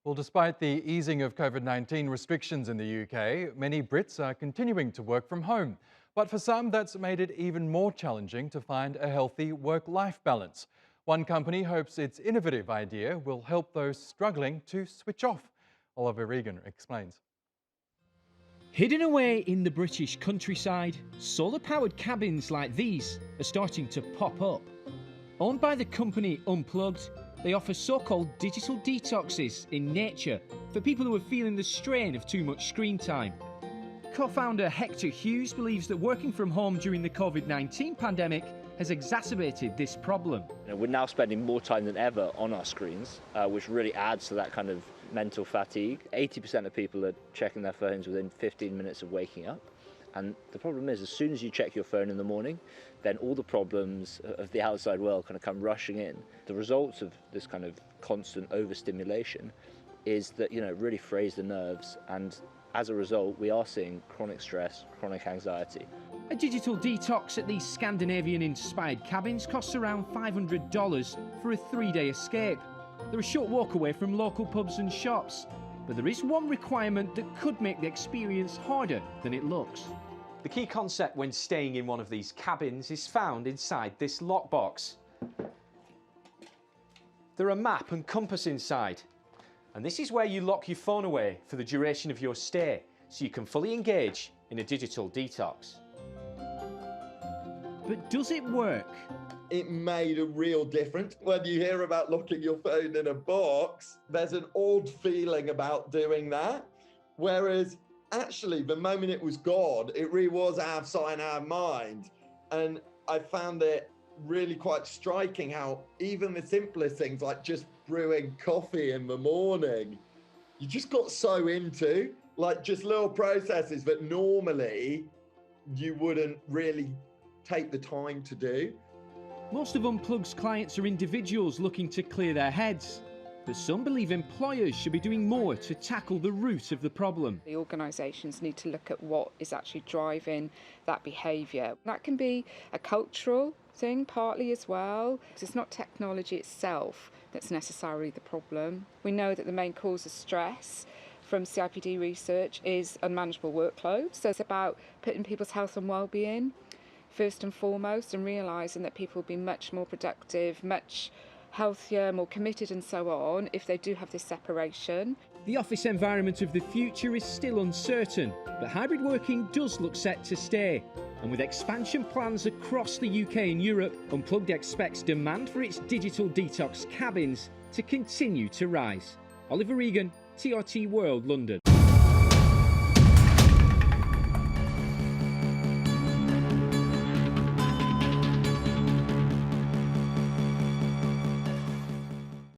Well, despite the easing of COVID-19 restrictions in the UK, many Brits are continuing to work from home. But for some, that's made it even more challenging to find a healthy work-life balance. One company hopes its innovative idea will help those struggling to switch off. Regan explains. Hidden away in the British countryside, solar-powered cabins like these are starting to pop up. Owned by the company Unplugged, they offer so-called digital detoxes in nature for people who are feeling the strain of too much screen time. Co-founder Hector Hughes believes that working from home during the COVID-19 pandemic has exacerbated this problem. We're now spending more time than ever on our screens, which really adds to that kind of mental fatigue. 80% of people are checking their phones within 15 minutes of waking up. And the problem is, as soon as you check your phone in the morning, then all the problems of the outside world kind of come rushing in. The results of this kind of constant overstimulation is that, it really frays the nerves, and as a result, we are seeing chronic stress, chronic anxiety. A digital detox at these Scandinavian-inspired cabins costs around $500 for a 3-day escape. They're a short walk away from local pubs and shops, but there is one requirement that could make the experience harder than it looks. The key concept when staying in one of these cabins is found inside this lockbox. There are a map and compass inside, and this is where you lock your phone away for the duration of your stay, so you can fully engage in a digital detox. But does it work? It made a real difference. When you hear about locking your phone in a box, there's an odd feeling about doing that. Whereas actually, the moment it was gone, it really was out of sight, out of mind. And I found it really quite striking how even the simplest things, like just brewing coffee in the morning, you just got so into, like just little processes that normally you wouldn't really take the time to do. Most of Unplugged's clients are individuals looking to clear their heads, but some believe employers should be doing more to tackle the root of the problem. The organisations need to look at what is actually driving that behaviour. That can be a cultural thing partly as well. It's not technology itself that's necessarily the problem. We know that the main cause of stress from CIPD research is unmanageable workload. So it's about putting people's health and well-being first and foremost, and realising that people will be much more productive, much healthier, more committed and so on if they do have this separation. The office environment of the future is still uncertain, but hybrid working does look set to stay. And with expansion plans across the UK and Europe, Unplugged expects demand for its digital detox cabins to continue to rise. Regan, TRT World, London.